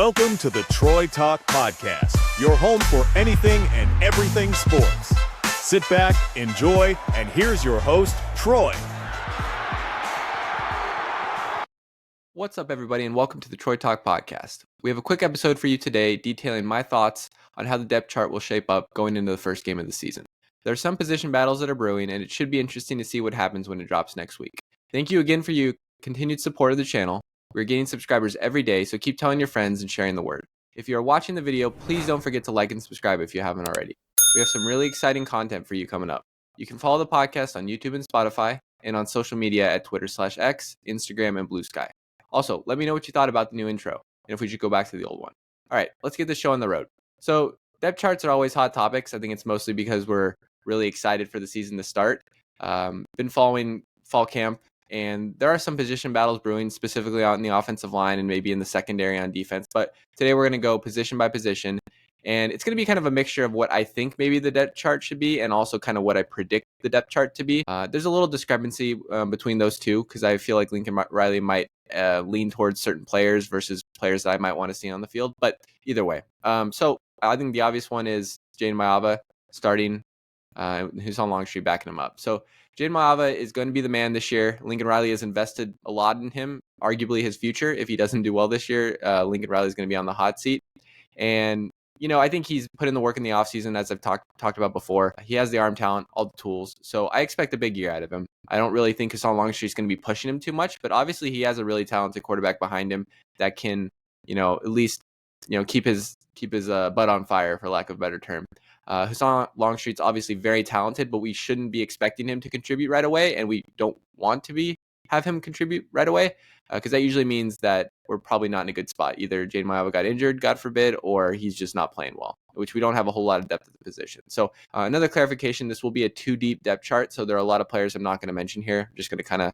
Welcome to the Troy Talk Podcast, your home for anything and everything sports. Sit back, enjoy, and here's your host, Troy. What's up, everybody, and welcome to the Troy Talk Podcast. We have a quick episode for you today detailing my thoughts on how the depth chart will shape up going into the first game of the season. There are some position battles that are brewing, and it should be interesting to see what happens when it drops next week. Thank you again for your continued support of the channel. We're gaining subscribers every day, so keep telling your friends and sharing the word. If you are watching the video, please don't forget to like and subscribe if you haven't already. We have some really exciting content for you coming up. You can follow the podcast on YouTube and Spotify, and on social media at Twitter/X, Instagram, and Blue Sky. Also, let me know what you thought about the new intro, and if we should go back to the old one. All right, let's get this show on the road. So, depth charts are always hot topics. I think it's mostly because we're really excited for the season to start. Been following fall camp, and there are some position battles brewing, specifically on the offensive line and maybe in the secondary on defense. But today we're going to go position by position, and it's going to be kind of a mixture of what I think maybe the depth chart should be and also kind of what I predict the depth chart to be. There's a little discrepancy between those two because I feel like Lincoln Riley might lean towards certain players versus players that I might want to see on the field. But either way, so I think the obvious one is Jaden Maiava starting, who's on Longstreet backing him up. So Jaden Maiava is going to be the man this year. Lincoln Riley has invested a lot in him, arguably his future. If he doesn't do well this year, Lincoln Riley is going to be on the hot seat. And, you know, I think he's put in the work in the offseason, as I've talked about before. He has the arm talent, all the tools. So I expect a big year out of him. I don't really think Hassan Longstreet's going to be pushing him too much, but obviously he has a really talented quarterback behind him that can, you know, at least, you know, keep his butt on fire, for lack of a better term. Hassan Longstreet's obviously very talented, but we shouldn't be expecting him to contribute right away, and we don't want to have him contribute right away, because that usually means that we're probably not in a good spot. Either Jaden Maiava got injured, God forbid, or he's just not playing well, which we don't have a whole lot of depth at the position. So another clarification, this will be a two-deep depth chart, so there are a lot of players I'm not going to mention here. I'm just going to kind of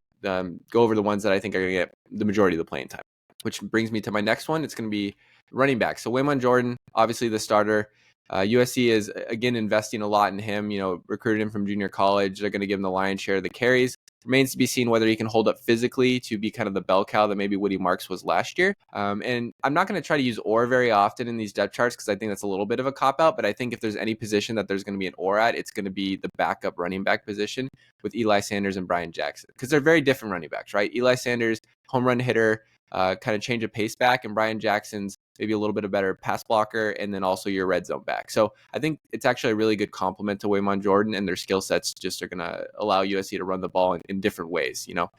go over the ones that I think are going to get the majority of the playing time, which brings me to my next one. It's going to be running back. So Waymon Jordan, obviously the starter. USC is, again, investing a lot in him, you know, recruited him from junior college. They're going to give him the lion's share of the carries. Remains to be seen whether he can hold up physically to be kind of the bell cow that maybe Woody Marks was last year. And I'm not going to try to use or very often in these depth charts because I think that's a little bit of a cop-out, but I think if there's any position that there's going to be an or at, it's going to be the backup running back position with Eli Sanders and Brian Jackson, because they're very different running backs, right? Eli Sanders, home run hitter, kind of change of pace back, and Brian Jackson's maybe a little bit of better pass blocker, and then also your red zone back. So I think it's actually a really good compliment to Waymon Jordan, and their skill sets just are going to allow USC to run the ball in different ways, you know,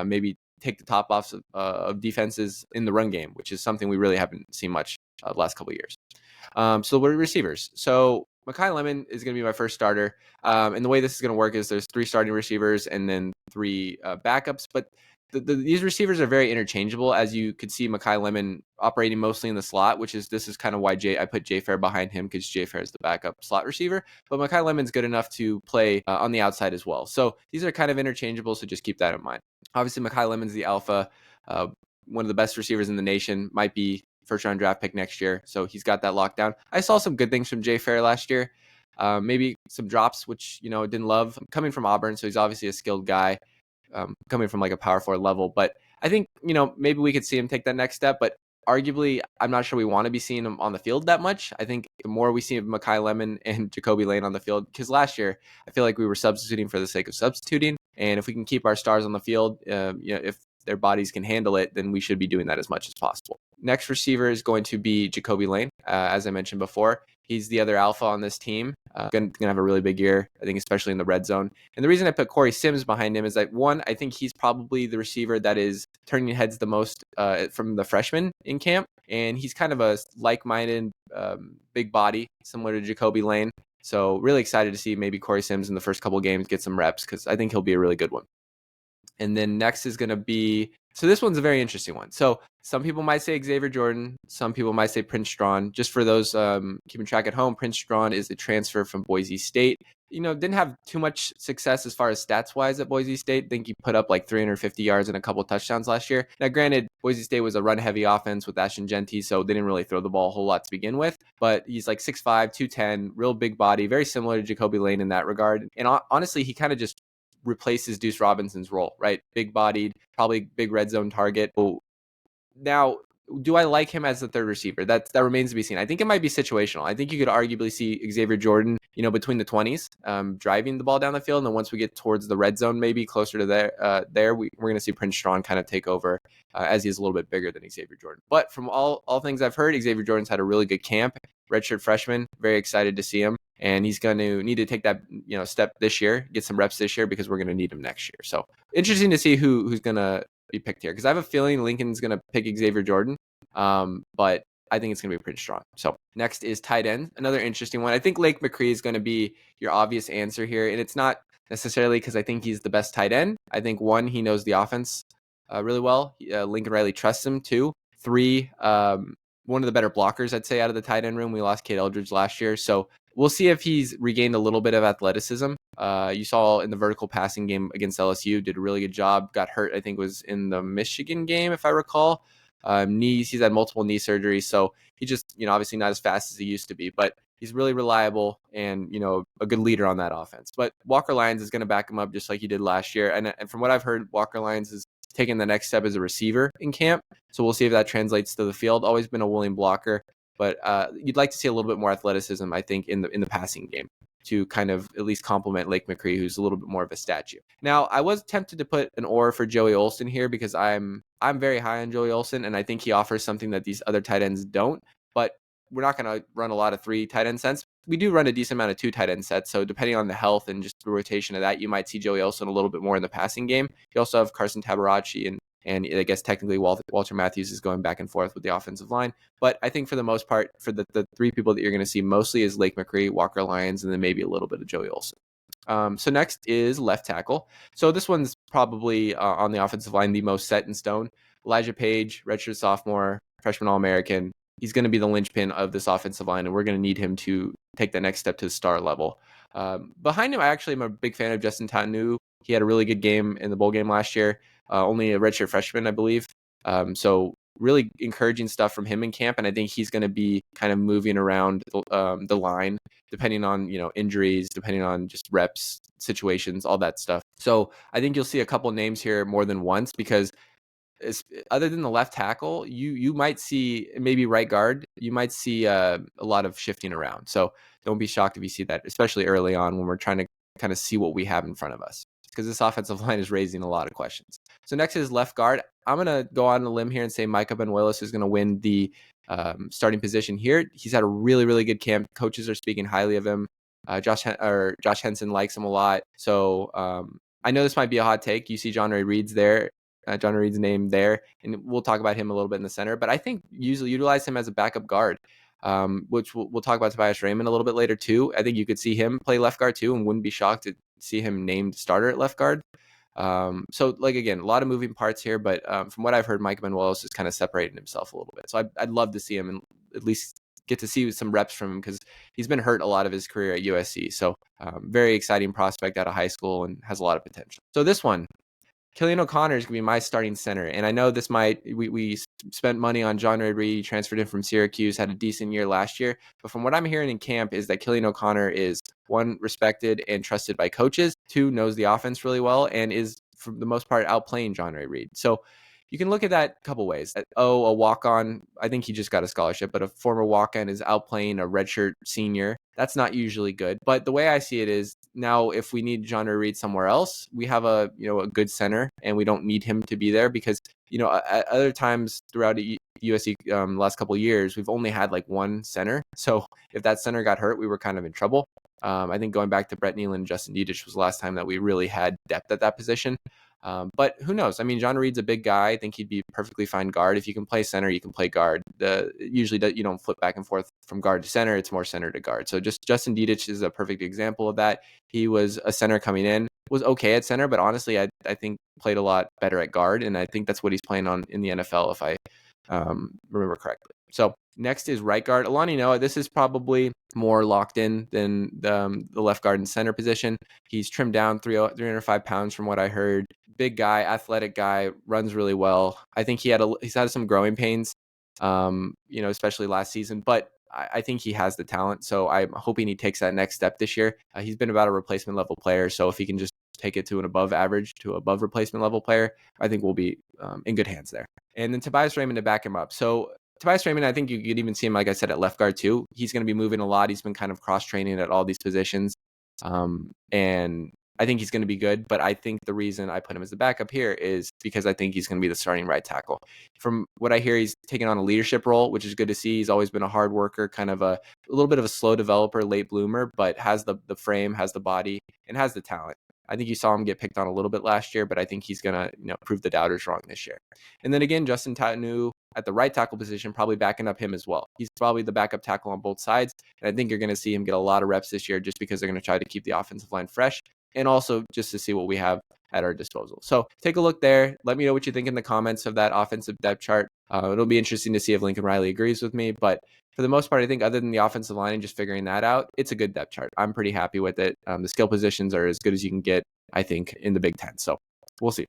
maybe take the top offs of defenses in the run game, which is something we really haven't seen much the last couple of years. So we're receivers. So Mekhi Lemon is going to be my first starter. And the way this is going to work is there's 3 starting receivers and then 3 backups, but these receivers are very interchangeable. As you could see, Mekhi Lemon operating mostly in the slot, this is kind of why I put Jay Fair behind him, because Jay Fair is the backup slot receiver. But Mekhi Lemon's good enough to play on the outside as well. So these are kind of interchangeable, so just keep that in mind. Obviously, Mekhi Lemon's the alpha, one of the best receivers in the nation, might be first-round draft pick next year. So he's got that locked down. I saw some good things from Jay Fair last year. Maybe some drops, which, you know, didn't love. Coming from Auburn, so he's obviously a skilled guy. Coming from like a power forward level, but I think, you know, maybe we could see him take that next step, but arguably I'm not sure we want to be seeing him on the field that much. I think the more we see Mekhi Lemon and Jacoby Lane on the field, because last year I feel like we were substituting for the sake of substituting, and if we can keep our stars on the field, you know, if their bodies can handle it, then we should be doing that as much as possible. Next receiver is going to be Jacoby Lane. As I mentioned before, he's the other alpha on this team. Going to have a really big year, I think, especially in the red zone. And the reason I put Corey Sims behind him is that, one, I think he's probably the receiver that is turning heads the most from the freshmen in camp. And he's kind of a like-minded, big body, similar to Jacoby Lane. So really excited to see maybe Corey Sims in the first couple of games get some reps, because I think he'll be a really good one. And then next is going to be, so this one's a very interesting one. So some people might say Xavier Jordan. Some people might say Prince Strawn. Just for those keeping track at home, Prince Strawn is a transfer from Boise State. You know, didn't have too much success as far as stats-wise at Boise State. I think he put up like 350 yards and a couple touchdowns last year. Now, granted, Boise State was a run-heavy offense with Ashton Genty, so they didn't really throw the ball a whole lot to begin with. But he's like 6'5", 210, real big body, very similar to Jacoby Lane in that regard. And honestly, he kind of just replaces Deuce Robinson's role, right? Big bodied, probably big red zone target. Now, Do I like him as the third receiver? That remains to be seen. I think it might be situational. I think you could arguably see Xavier Jordan, between the 20s, driving the ball down the field, and then once we get towards the red zone, maybe closer to we're going to see Prince Strong kind of take over as he's a little bit bigger than Xavier Jordan. But from all things I've heard, Xavier Jordan's had a really good camp. Redshirt freshman, very excited to see him, and he's going to need to take that step this year, get some reps this year because we're going to need him next year. So interesting to see who's going to be picked here, because I have a feeling Lincoln's going to pick Xavier Jordan, but I think it's going to be Prince Strong. So next is tight end, another interesting one. I think Lake McCree is going to be your obvious answer here, and it's not necessarily because I think he's the best tight end. I think, one, he knows the offense really well. Lincoln Riley trusts him. 2, 3, one of the better blockers, I'd say, out of the tight end room. We lost Kate Eldridge last year, so we'll see if he's regained a little bit of athleticism. You saw in the vertical passing game against LSU, did a really good job. Got hurt, I think, was in the Michigan game, if I recall. Knees, he's had multiple knee surgeries, so he just, obviously not as fast as he used to be, but he's really reliable and, a good leader on that offense. But Walker Lyons is going to back him up just like he did last year. And from what I've heard, Walker Lyons is taking the next step as a receiver in camp. So we'll see if that translates to the field. Always been a willing blocker, but you'd like to see a little bit more athleticism, I think, in the passing game to kind of at least complement Lake McCree, who's a little bit more of a statue. Now, I was tempted to put an or for Joey Olsen here because I'm very high on Joey Olsen, and I think he offers something that these other tight ends don't. But we're not going to run a lot of 3 tight end sets. We do run a decent amount of 2 tight end sets. So depending on the health and just the rotation of that, you might see Joey Olsen a little bit more in the passing game. You also have Carson Tabarachi and I guess technically Walter Matthews is going back and forth with the offensive line. But I think for the most part, for the 3 people that you're going to see mostly is Lake McCree, Walker Lyons, and then maybe a little bit of Joey Olsen. So next is left tackle. So this one's probably on the offensive line the most set in stone. Elijah Page, redshirt sophomore, freshman All-American. He's going to be the linchpin of this offensive line, and we're going to need him to take the next step to the star level. Behind him, I actually am a big fan of Justin Tanu. He had a really good game in the bowl game last year. Only a redshirt freshman, I believe. So really encouraging stuff from him in camp, and I think he's going to be kind of moving around the line, depending on injuries, depending on just reps, situations, all that stuff. So I think you'll see a couple names here more than once because other than the left tackle, you might see maybe right guard. You might see a lot of shifting around. So don't be shocked if you see that, especially early on when we're trying to kind of see what we have in front of us, because this offensive line is raising a lot of questions. So next is left guard. I'm going to go on a limb here and say Micah Benuelos is going to win the starting position here. He's had a really, really good camp. Coaches are speaking highly of him. Josh Henson likes him a lot. So I know this might be a hot take. You see John Ray Reed's there. John Reed's name there, and we'll talk about him a little bit in the center. But I think usually utilize him as a backup guard, which we'll talk about Tobias Raymond a little bit later too. I think you could see him play left guard too, and wouldn't be shocked to see him named starter at left guard. So again, a lot of moving parts here, but from what I've heard, Mike Benuelos is kind of separating himself a little bit. So I'd love to see him and at least get to see some reps from him because he's been hurt a lot of his career at USC. So very exciting prospect out of high school and has a lot of potential. So this one, Killian O'Connor is going to be my starting center. And I know this we spent money on John Ray Reed, transferred in from Syracuse, had a decent year last year. But from what I'm hearing in camp is that Killian O'Connor is, 1, respected and trusted by coaches, 2, knows the offense really well, and is, for the most part, outplaying John Ray Reed. So you can look at that a couple ways. A walk-on, I think he just got a scholarship, but a former walk-on is outplaying a redshirt senior. That's not usually good. But the way I see it is, now if we need John Ray Reed somewhere else, we have a good center, and we don't need him to be there because at other times throughout USC last couple of years, we've only had like one center. So if that center got hurt, we were kind of in trouble. I think going back to Brett Nealon and Justin Diedich was the last time that we really had depth at that position. But who knows? I mean, John Reed's a big guy. I think he'd be perfectly fine guard. If you can play center, you can play guard. Usually you don't flip back and forth from guard to center. It's more center to guard. So just Justin Diedich is a perfect example of that. He was a center coming in, was okay at center, but honestly, I think played a lot better at guard. And I think that's what he's playing on in the NFL, if I remember correctly. So next is right guard. Alani Noah, this is probably more locked in than the left guard and center position. He's trimmed down 305 pounds from what I heard. Big guy, athletic guy, runs really well. I think he's had some growing pains, especially last season, but I think he has the talent. So I'm hoping he takes that next step this year. He's been about a replacement level player. So if he can just take it to an above average to above replacement level player, I think we'll be in good hands there. And then Tobias Raymond to back him up. So Tobias Raymond, I think you could even see him, like I said, at left guard too. He's going to be moving a lot. He's been kind of cross-training at all these positions. And I think he's going to be good. But I think the reason I put him as the backup here is because I think he's going to be the starting right tackle. From what I hear, he's taking on a leadership role, which is good to see. He's always been a hard worker, kind of a little bit of a slow developer, late bloomer, but has the frame, has the body, and has the talent. I think you saw him get picked on a little bit last year, but I think he's going to prove the doubters wrong this year. And then again, Justin Tanu at the right tackle position, probably backing up him as well. He's probably the backup tackle on both sides. And I think you're going to see him get a lot of reps this year just because they're going to try to keep the offensive line fresh and also just to see what we have at our disposal. So take a look there. Let me know what you think in the comments of that offensive depth chart. It'll be interesting to see if Lincoln Riley agrees with me, but for the most part, I think other than the offensive line and just figuring that out, it's a good depth chart. I'm pretty happy with it. The skill positions are as good as you can get, I think, in the Big Ten. So we'll see.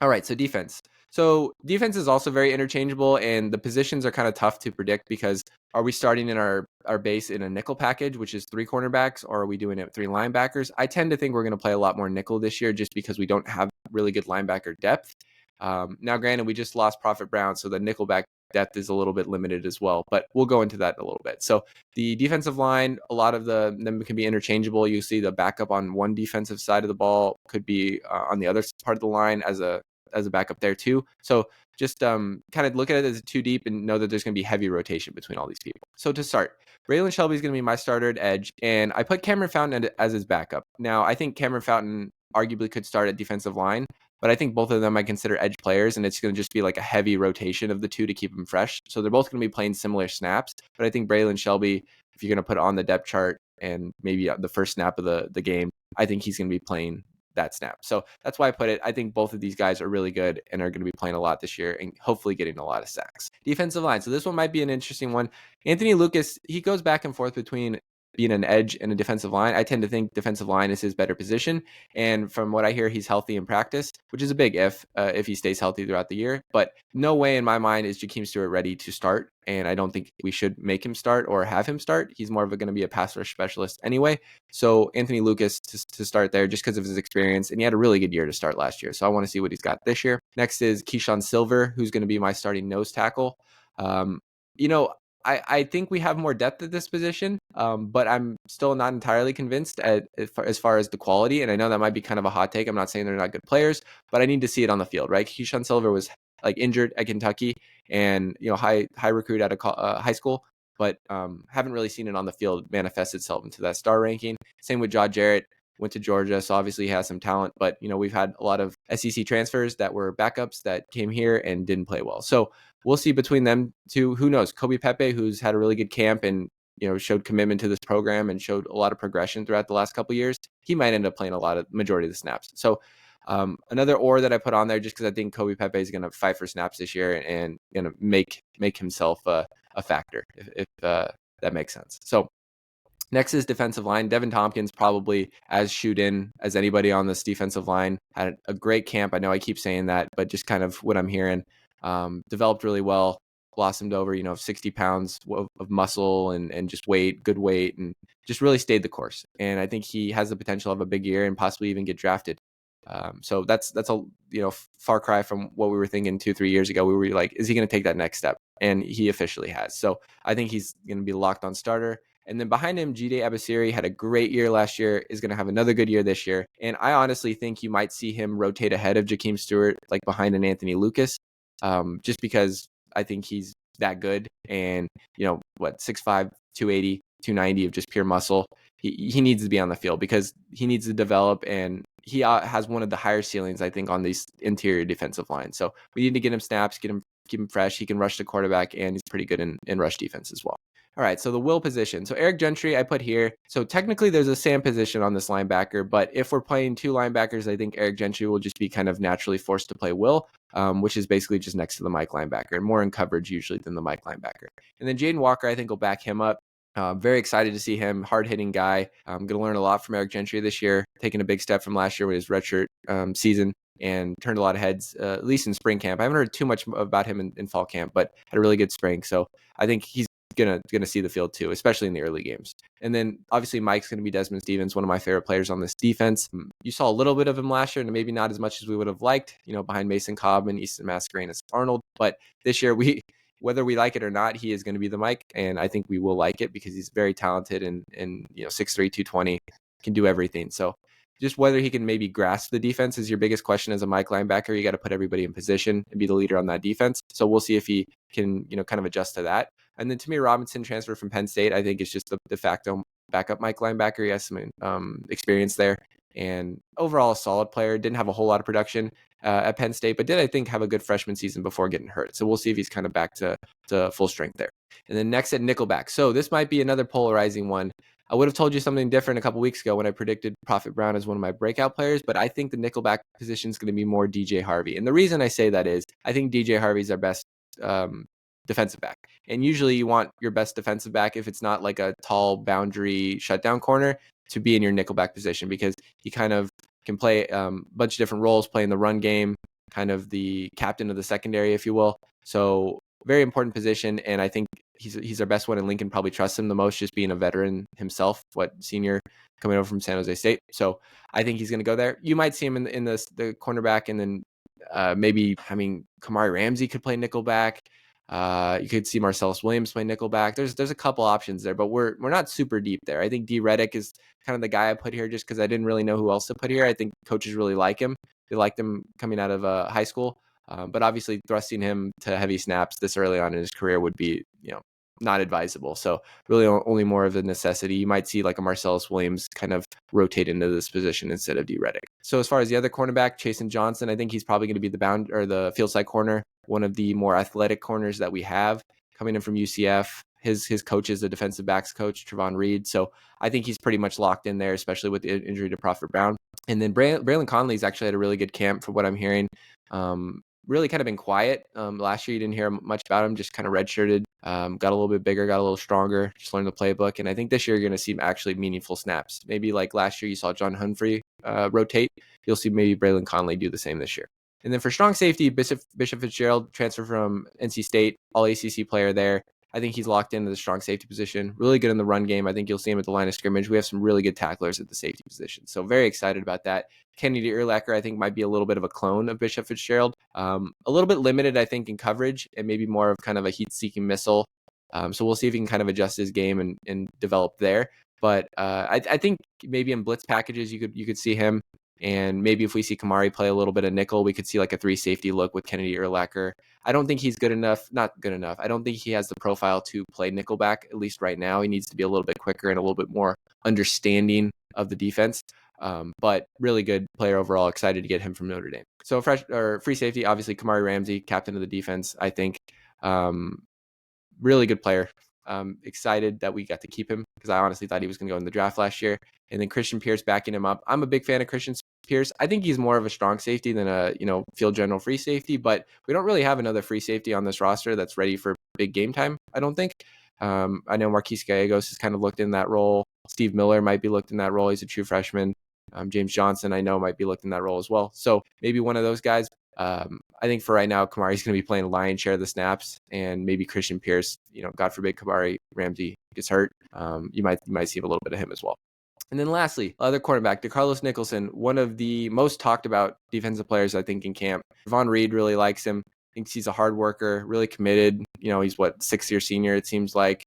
All right, so defense. So defense is also very interchangeable, and the positions are kind of tough to predict because are we starting in our base in a nickel package, which is 3 cornerbacks, or are we doing it with 3 linebackers? I tend to think we're going to play a lot more nickel this year just because we don't have really good linebacker depth. Now, granted, we just lost Prophet Brown, so the nickelback depth is a little bit limited as well, but we'll go into that in a little bit. So the defensive line, a lot of them can be interchangeable. You see the backup on one defensive side of the ball could be on the other part of the line as a backup there too. So just kind of look at it as 2 deep and know that there's going to be heavy rotation between all these people. So to start, Braylon Shelby is going to be my starter at edge, and I put Cameron Fountain as his backup. Now, I think Cameron Fountain arguably could start at defensive line, but I think both of them I consider edge players, and it's going to just be like a heavy rotation of the 2 to keep them fresh. So they're both going to be playing similar snaps, but I think Braylon Shelby, if you're going to put it on the depth chart and maybe the first snap of the game, I think he's going to be playing that snap. So that's why I put it. I think both of these guys are really good and are going to be playing a lot this year and hopefully getting a lot of sacks. Defensive line. So this one might be an interesting one. Anthony Lucas, he goes back and forth between being an edge and a defensive line. I tend to think defensive line is his better position. And from what I hear, he's healthy in practice, which is a big if he stays healthy throughout the year. But no way in my mind is Jakeem Stewart ready to start. And I don't think we should make him start or have him start. He's more of going to be a pass rush specialist anyway. So Anthony Lucas to start there just because of his experience. And he had a really good year to start last year. So I want to see what he's got this year. Next is Keyshawn Silver, who's going to be my starting nose tackle. I think we have more depth at this position, but I'm still not entirely convinced as far as the quality. And I know that might be kind of a hot take. I'm not saying they're not good players, but I need to see it on the field, right? Keyshawn Silver was like injured at Kentucky and, high recruit out of high school, but haven't really seen it on the field manifest itself into that star ranking. Same with Jaw Jarrett. Went to Georgia, so obviously he has some talent, but we've had a lot of SEC transfers that were backups that came here and didn't play well. So we'll see between them two. Who knows? Kobe Pepe, who's had a really good camp and showed commitment to this program and showed a lot of progression throughout the last couple of years, he might end up playing majority of the snaps. So another or that I put on there just because I think Kobe Pepe is going to fight for snaps this year and going to make himself a factor if that makes sense. So next is defensive line. Devin Tompkins probably as shoot in as anybody on this defensive line. Had a great camp. I know I keep saying that, but just kind of what I'm hearing. Developed really well, blossomed over, 60 pounds of muscle and just good weight, and just really stayed the course. And I think he has the potential of a big year and possibly even get drafted. So that's a far cry from what we were thinking 2-3 years ago. We were like, is he going to take that next step? And he officially has. So I think he's going to be locked on starter. And then behind him, Jide Abasiri had a great year last year, is going to have another good year this year. And I honestly think you might see him rotate ahead of Jakeem Stewart, like behind an Anthony Lucas, just because I think he's that good. And, 6'5", 280, 290 of just pure muscle. He needs to be on the field because he needs to develop, and he has one of the higher ceilings, I think, on these interior defensive lines. So we need to get him snaps, keep him fresh. He can rush the quarterback, and he's pretty good in rush defense as well. All right, so the will position. So Eric Gentry, I put here. So technically there's a Sam position on this linebacker, but if we're playing 2 linebackers, I think Eric Gentry will just be kind of naturally forced to play will, which is basically just next to the Mike linebacker and more in coverage usually than the Mike linebacker. And then Jaden Walker, I think, will back him up. Very excited to see him, hard-hitting guy. I'm going to learn a lot from Eric Gentry this year, taking a big step from last year with his redshirt season and turned a lot of heads, at least in spring camp. I haven't heard too much about him in fall camp, but had a really good spring. So I think he's gonna see the field too, especially in the early games. And then obviously Mike's gonna be Desmond Stevens, one of my favorite players on this defense. You saw a little bit of him last year, and maybe not as much as we would have liked, behind Mason Cobb and Easton Mascarenas Arnold. But this year, whether we like it or not, he is going to be the Mike, and I think we will like it because he's very talented and 6'3", 220, can do everything. So just whether he can maybe grasp the defense is your biggest question as a Mike linebacker. You got to put everybody in position and be the leader on that defense. So we'll see if he can, kind of adjust to that. And then Tamir Robinson, transfer from Penn State, I think is just the de facto backup Mike linebacker. He has some experience there. And overall, a solid player. Didn't have a whole lot of production at Penn State, but did, I think, have a good freshman season before getting hurt. So we'll see if he's kind of back to full strength there. And then next at nickelback. So this might be another polarizing one. I would have told you something different a couple weeks ago when I predicted Prophet Brown as one of my breakout players, but I think the nickelback position is going to be more DJ Harvey. And the reason I say that is I think DJ Harvey is our best defensive back. And usually you want your best defensive back, if it's not like a tall boundary shutdown corner, to be in your nickelback position because he kind of can play a bunch of different roles, play in the run game, kind of the captain of the secondary, if you will. So very important position, and I think he's our best one, and Lincoln probably trusts him the most, just being a veteran himself, senior coming over from San Jose State. So I think he's going to go there. You might see him in the cornerback, and then Kamari Ramsey could play nickelback. You could see Marcellus Williams play nickelback. There's a couple options there, but we're not super deep there. I think D. Reddick is kind of the guy I put here just because I didn't really know who else to put here. I think coaches really like him. They liked him coming out of high school. But obviously thrusting him to heavy snaps this early on in his career would be, not advisable. So really only more of a necessity. You might see like a Marcellus Williams kind of rotate into this position instead of D. Reddick. So as far as the other cornerback, Chasen Johnson, I think he's probably going to be the field side corner, one of the more athletic corners that we have coming in from UCF. His coach is the defensive backs coach, Trevon Reed. So I think he's pretty much locked in there, especially with the injury to Prophet Brown. And then Braylon Conley's actually had a really good camp from what I'm hearing. Really kind of been quiet. Last year you didn't hear much about him, just kind of redshirted, got a little bit bigger, got a little stronger, just learned the playbook. And I think this year you're going to see actually meaningful snaps. Maybe like last year you saw John Humphrey rotate. You'll see maybe Braylon Conley do the same this year. And then for strong safety, Bishop Fitzgerald, transfer from NC State, all ACC player there. I think he's locked into the strong safety position. Really good in the run game. I think you'll see him at the line of scrimmage. We have some really good tacklers at the safety position. So very excited about that. Kennedy Urlacher, I think, might be a little bit of a clone of Bishop Fitzgerald. A little bit limited, I think, in coverage and maybe more of kind of a heat-seeking missile. So we'll see if he can kind of adjust his game and develop there. But I think maybe in blitz packages, you could see him. And maybe if we see Kamari play a little bit of nickel, we could see like a 3 safety look with Kennedy Urlacher. I don't think he's not good enough. I don't think he has the profile to play nickelback, at least right now. He needs to be a little bit quicker and a little bit more understanding of the defense. But really good player overall. Excited to get him from Notre Dame. So free safety, obviously Kamari Ramsey, captain of the defense, I think. Really good player. Excited that we got to keep him because I honestly thought he was going to go in the draft last year. And then Christian Pierce backing him up. I'm a big fan of Christian Pierce. I think he's more of a strong safety than a field general free safety, but we don't really have another free safety on this roster that's ready for big game time, I don't think. I know Marquise Gallegos has kind of looked in that role. Steve Miller might be looked in that role. He's a true freshman. James Johnson, I know, might be looked in that role as well. So maybe one of those guys. I think for right now, Kamari's going to be playing a lion's share of the snaps, and maybe Christian Pierce, God forbid Kamari Ramsey gets hurt. You might see a little bit of him as well. And then lastly, other cornerback, DeCarlos Nicholson, one of the most talked about defensive players, I think, in camp. Von Reed really likes him, thinks he's a hard worker, really committed. He's 6th-year senior, it seems like.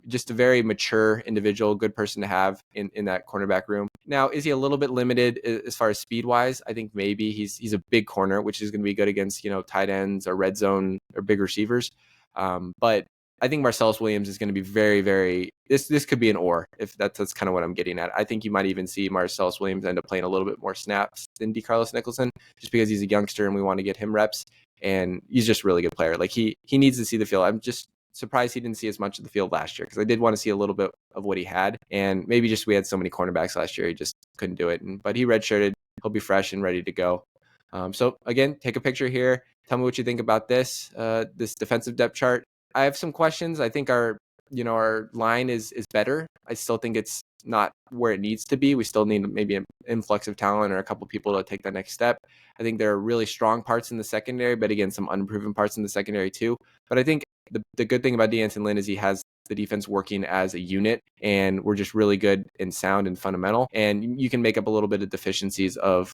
Just a very mature individual, good person to have in that cornerback room. Now, is he a little bit limited as far as speed-wise? I think maybe he's a big corner, which is going to be good against, tight ends or red zone or big receivers. But I think Marcellus Williams is going to be very, very – this could be an or, if that's kind of what I'm getting at. I think you might even see Marcellus Williams end up playing a little bit more snaps than DeCarlos Nicholson just because he's a youngster and we want to get him reps. And he's just a really good player. Like, he needs to see the field. I'm just surprised he didn't see as much of the field last year because I did want to see a little bit of what he had. And maybe just we had so many cornerbacks last year, he just couldn't do it. But he redshirted. He'll be fresh and ready to go. So, again, take a picture here. Tell me what you think about this defensive depth chart. I have some questions. I think our line is better. I still think it's not where it needs to be. We still need maybe an influx of talent or a couple people to take that next step. I think there are really strong parts in the secondary, but again, some unproven parts in the secondary too. But I think the good thing about D'Anton Lynn is he has the defense working as a unit, and we're just really good and sound and fundamental. And you can make up a little bit of deficiencies of,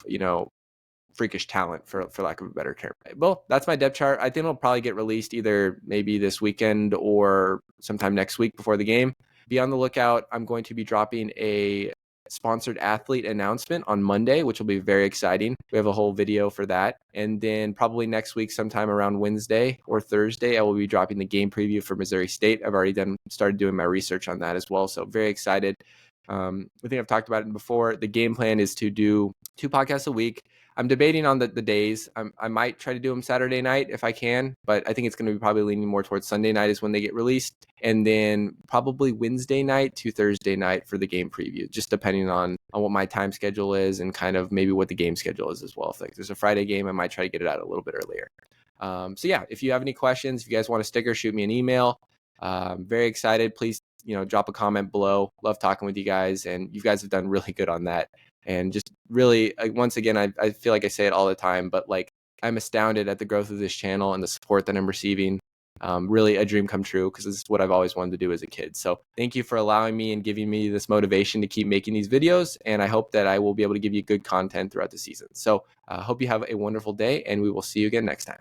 freakish talent, for lack of a better term. Well, that's my depth chart. I think it'll probably get released either maybe this weekend or sometime next week before the game. Be on the lookout. I'm going to be dropping a sponsored athlete announcement on Monday, which will be very exciting. We have a whole video for that. And then probably next week, sometime around Wednesday or Thursday, I will be dropping the game preview for Missouri State. I've already started doing my research on that as well. So very excited. I think I've talked about it before. The game plan is to do 2 podcasts a week. I'm debating on the days. I might try to do them Saturday night if I can, but I think it's going to be probably leaning more towards Sunday night is when they get released. And then probably Wednesday night to Thursday night for the game preview, just depending on what my time schedule is and kind of maybe what the game schedule is as well. If there's a Friday game, I might try to get it out a little bit earlier. So yeah, if you have any questions, if you guys want a sticker, shoot me an email. Very excited. Please, drop a comment below. Love talking with you guys, and you guys have done really good on that. And just really, once again, I feel like I say it all the time, but I'm astounded at the growth of this channel and the support that I'm receiving. Really a dream come true, because this is what I've always wanted to do as a kid. So thank you for allowing me and giving me this motivation to keep making these videos. And I hope that I will be able to give you good content throughout the season. So I hope you have a wonderful day, and we will see you again next time.